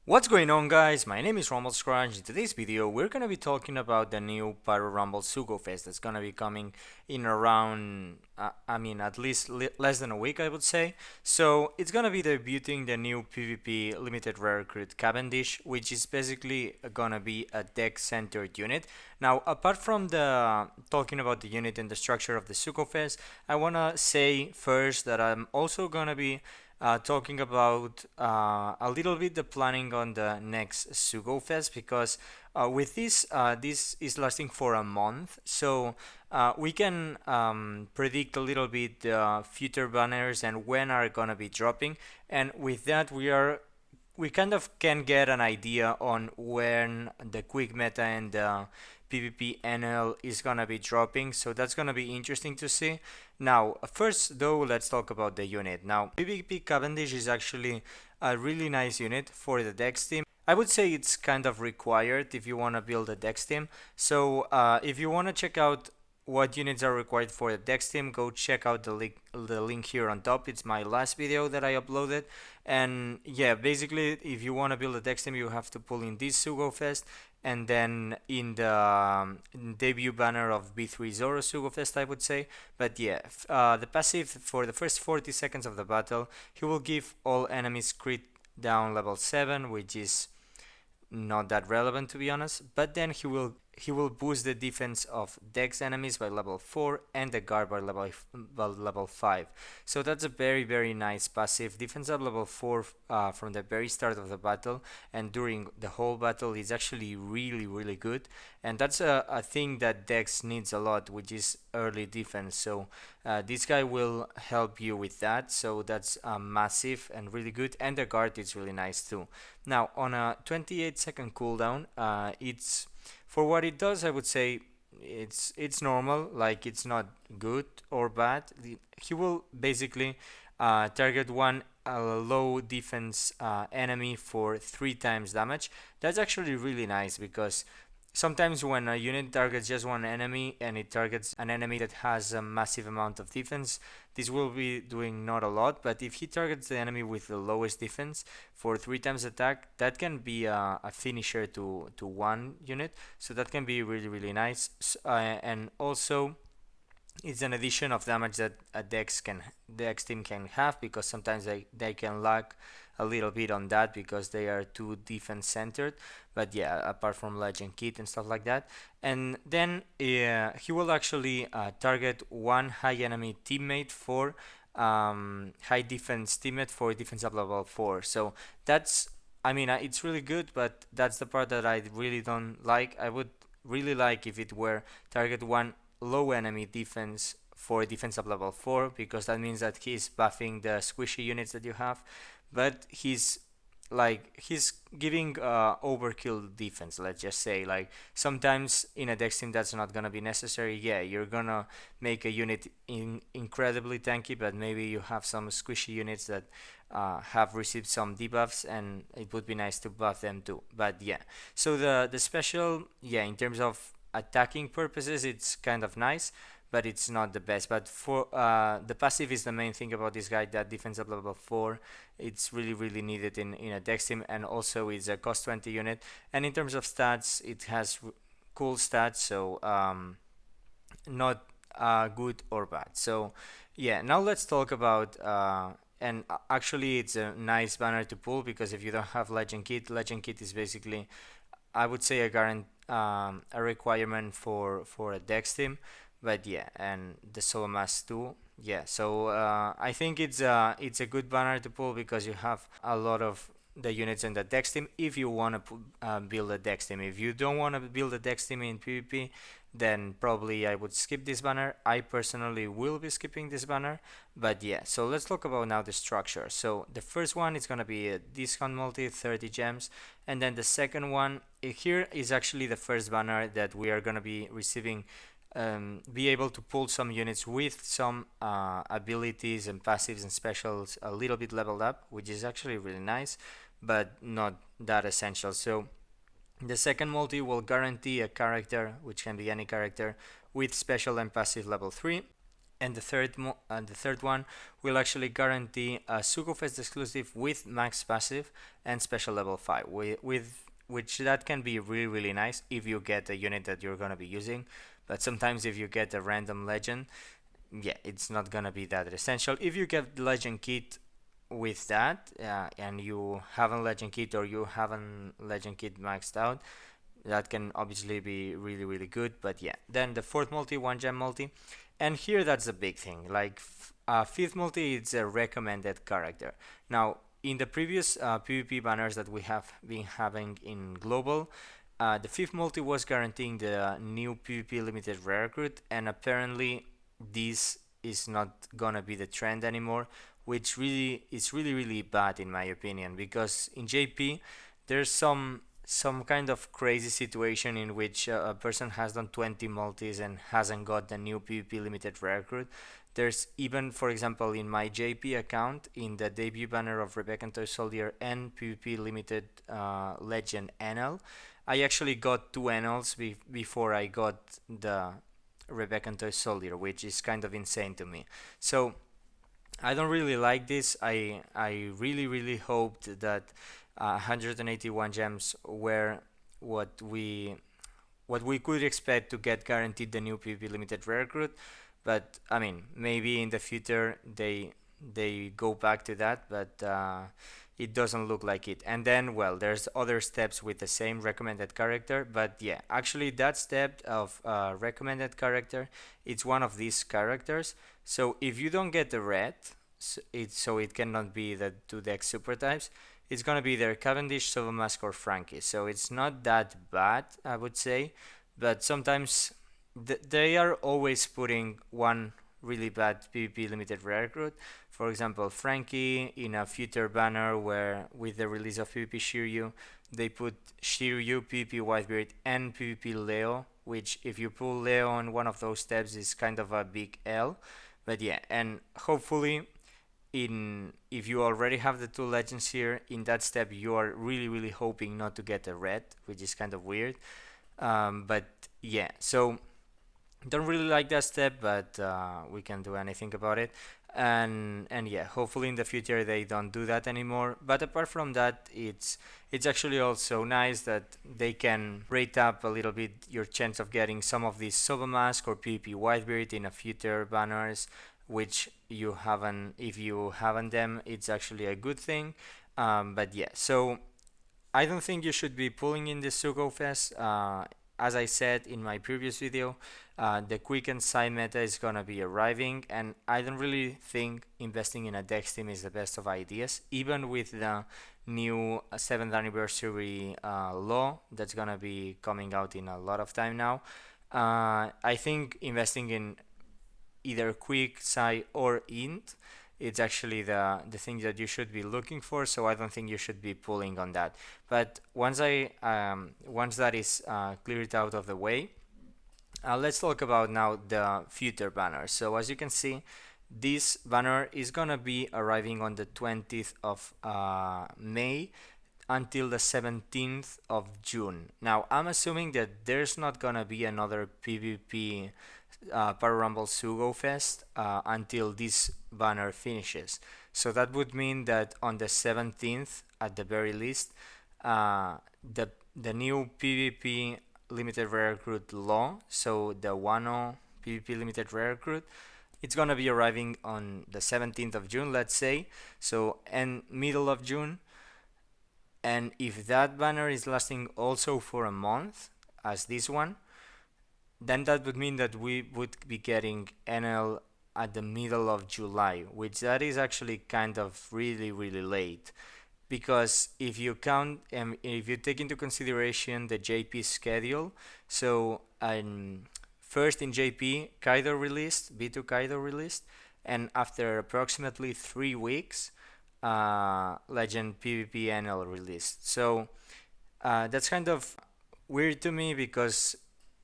What's going on, guys? My name is Rumble Skrash. In today's video we're gonna be talking about the new Pyro Rumble Sugo Fest that's gonna be coming in around at least less than a week, I would say. So it's gonna be debuting the new PvP limited rare recruit Cavendish, which is basically gonna be a deck centered unit. Now, apart from the talking about the unit and the structure of the Sugo Fest, I wanna say first that I'm also gonna be talking about a little bit the planning on the next Sugo Fest, because with this is lasting for a month, so we can predict a little bit the future banners and when are gonna be dropping, and with that we kind of can get an idea on when the quick meta and the PvP enel is gonna be dropping, so that's gonna be interesting to see. Now, first though, let's talk about the unit. Now, PvP Cavendish is actually a really nice unit for the Dex team. I would say it's kind of required if you want to build a Dex team. So if you want to check out what units are required for the Dex team, go check out the link here on top. It's my last video that I uploaded. And yeah, basically, if you want to build a Dex team, you have to pull in this Sugo Fest, and then in the debut banner of B3 Zoro Sugo Fest, I would say. But yeah, the passive for the first 40 seconds of the battle, he will give all enemies crit down level 7, which is not that relevant to be honest, but then he will boost the defense of Dex enemies by level 4 and the guard by level 5. So that's a very nice passive. Defense at level 4 from the very start of the battle and during the whole battle is actually really good, and that's a thing that Dex needs a lot, which is early defense. So this guy will help you with that, so that's massive and really good, and the guard is really nice too. Now, on a 28-second cooldown, it's for what it does, I would say it's normal. Like, it's not good or bad. He will basically target one low defense enemy for 3 times damage. That's actually really nice, because sometimes when a unit targets just one enemy and it targets an enemy that has a massive amount of defense, this will be doing not a lot. But if he targets the enemy with the lowest defense for 3 times attack, that can be a finisher to one unit. So that can be really nice. And also, it's an addition of damage that a Dex team can have, because sometimes they can lag a little bit on that because they are too defense centered. But yeah, apart from legend kit and stuff like that. And then he will actually target one high enemy teammate for high defense teammate for defense up level 4. So that's, it's really good, but that's the part that I really don't like. I would really like if it were target one low enemy defense for defense up level 4, because that means that he's buffing the squishy units that you have, but he's giving overkill defense, let's just say. Like, sometimes in a Dex team that's not gonna be necessary. Yeah, you're gonna make a unit incredibly tanky, but maybe you have some squishy units that have received some debuffs, and it would be nice to buff them too. But yeah, so the special, yeah, in terms of attacking purposes, it's kind of nice, but it's not the best. But for the passive is the main thing about this guy, that defense up level 4. It's really needed in a Dex team, and also it's a cost 20 unit. And in terms of stats, it has cool stats, so not good or bad. So yeah, now let's talk about and actually it's a nice banner to pull, because if you don't have legend kit is basically, I would say, a requirement for a Dex team. But yeah, and the solo mass too. Yeah, so I think it's a good banner to pull, because you have a lot of the units in the Dex team if you want to build a Dex team. If you don't want to build a Dex team in PvP, then probably I would skip this banner. I personally will be skipping this banner. But yeah, so let's talk about now the structure. So the first one is gonna be a discount multi, 30 gems, and then the second one here is actually the first banner that we are gonna be receiving. Be able to pull some units with some abilities and passives and specials a little bit leveled up, which is actually really nice, but not that essential. So the second multi will guarantee a character, which can be any character, with special and passive level 3. And the third one will actually guarantee a SugoFest exclusive with max passive and special level 5, with which that can be really really nice if you get a unit that you're gonna be using. But sometimes if you get a random legend, yeah, it's not gonna be that essential. If you get the legend kit with that, and you haven't legend kit or you haven't legend kit maxed out, that can obviously be really really good. But yeah, then the fourth multi, one gem multi, and here that's a big thing. Like fifth multi, it's a recommended character. Now in the previous PvP banners that we have been having in global, the fifth multi was guaranteeing the new PvP limited rare recruit, and apparently this is not gonna be the trend anymore, which really is really really bad in my opinion, because in JP there's some kind of crazy situation in which a person has done 20 multis and hasn't got the new PvP limited rare recruit. There's even, for example, in my JP account, in the debut banner of Rebecca and Toy Soldier and PvP limited legend enel, I actually got two enels before I got the Rebecca and Toy Soldier, which is kind of insane to me. So I don't really like this. I really really hoped that 181 gems were what we what we could expect to get guaranteed the new PvP limited rare recruit. But I mean, maybe in the future they go back to that, but it doesn't look like it. And then, well, there's other steps with the same recommended character, but yeah, actually that step of recommended character, it's one of these characters. So if you don't get the red, so it cannot be the two deck super types. It's gonna be either Cavendish, Silvermask, or Frankie. So it's not that bad, I would say, but sometimes they are always putting one really bad PvP limited rare recruit. For example, Frankie in a future banner where with the release of PvP Shiryu, they put Shiryu, PvP Whitebeard, and PvP Leo, which if you pull Leo on one of those steps is kind of a big L. But yeah, and hopefully in if you already have the two legends here in that step, you are really really hoping not to get a red, which is kind of weird. But yeah, so don't really like that step, but we can't do anything about it. And yeah, hopefully in the future they don't do that anymore. But apart from that, it's actually also nice that they can rate up a little bit your chance of getting some of these Soba Mask or PvP Whitebeard in a future banners, which you haven't. If you haven't them, it's actually a good thing. But yeah, so I don't think you should be pulling in the Sugo Fest. As I said in my previous video, the quick and side meta is gonna be arriving, and I don't really think investing in a Dex team is the best of ideas, even with the new 7th anniversary law that's gonna be coming out in a lot of time now. I think investing in either quick, sci, or int, it's actually the thing that you should be looking for. So I don't think you should be pulling on that. But once that is cleared out of the way, let's talk about now the future banner. So as you can see, this banner is gonna be arriving on the 20th of May until the 17th of June. Now I'm assuming that there's not gonna be another PvP Power Rumble Sugo Fest until this banner finishes. So that would mean that on the 17th, at the very least, the new PvP limited rare recruit law, so the Wano PvP limited rare recruit, it's gonna be arriving on the 17th of June, let's say, so and middle of June. And if that banner is lasting also for a month, as this one, then that would mean that we would be getting NL at the middle of July, which that is actually kind of really really late, because if you count if you take into consideration the JP schedule, so first in JP Kaido released, B2 Kaido released, and after approximately 3 weeks, Legend PvP NL released. So that's kind of weird to me, because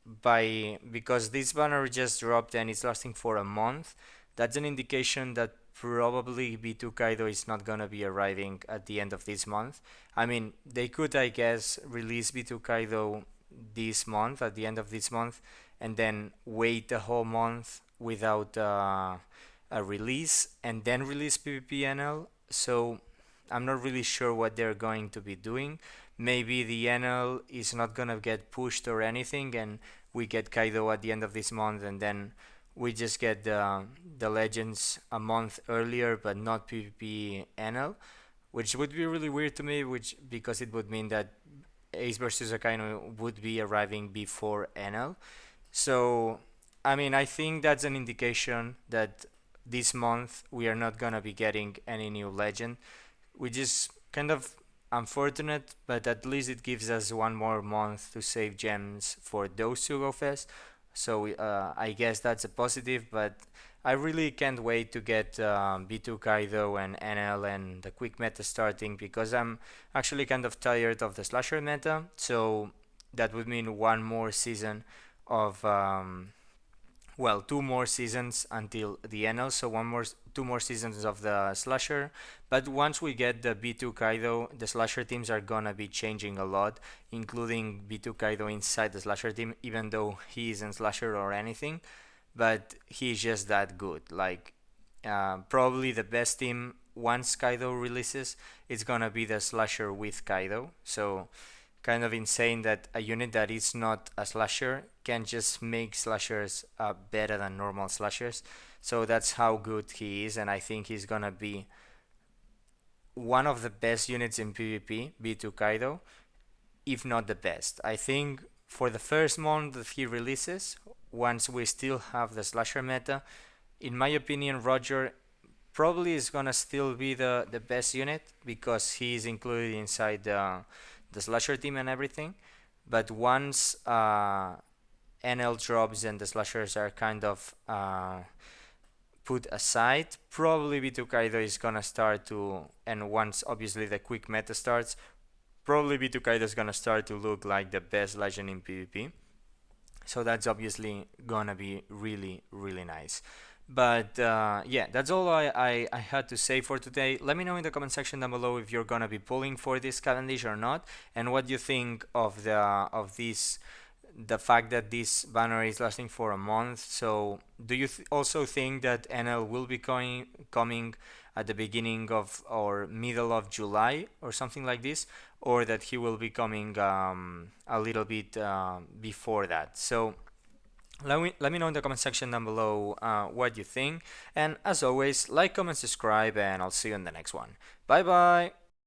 this banner just dropped and it's lasting for a month. That's an indication that probably B2 Kaido is not gonna be arriving at the end of this month. I mean, they could, I guess, release B2 Kaido this month, at the end of this month, and then wait a whole month without a release and then release PvP NL. So I'm not really sure what they're going to be doing. Maybe the NL is not gonna get pushed or anything, and we get Kaido at the end of this month, and then we just get the legends a month earlier, but not PvP NL, which would be really weird to me, which because it would mean that Ace versus Akainu would be arriving before NL. So, I mean, I think that's an indication that this month we are not gonna be getting any new legend, which is kind of unfortunate, but at least it gives us one more month to save gems for those two go fest. So I guess that's a positive, but I really can't wait to get B2 Kaido and NL and the quick meta starting because I'm actually kind of tired of the slasher meta. So that would mean one more season of well, two more seasons until the NL, so two more seasons of the slasher. But once we get the B2 Kaido, the slasher teams are gonna be changing a lot, including B2 Kaido inside the slasher team, even though he isn't slasher or anything. But he's just that good. Like, probably the best team once Kaido releases, it's gonna be the slasher with Kaido. So kind of insane that a unit that is not a slasher can just make slashers better than normal slashers. So that's how good he is, and I think he's gonna be one of the best units in PvP, B2 Kaido, if not the best. I think for the first month that he releases, once we still have the slasher meta, in my opinion, Roger probably is gonna still be the best unit because he is included inside the slasher team and everything. But once NL drops and the slashers are kind of put aside, probably B2 Kaido is gonna start to, and once obviously the quick meta starts, probably B2 Kaido is gonna start to look like the best legend in PvP. So that's obviously gonna be really, really nice. But yeah, that's all I had to say for today. Let me know in the comment section down below if you're gonna be pulling for this Cavendish or not, and what you think of the fact that this banner is lasting for a month. So do you also think that NL will be coming at the beginning of or middle of July or something like this, or that he will be coming a little bit before that? So let me know in the comment section down below what you think. And as always, like, comment, subscribe, and I'll see you in the next one. Bye bye!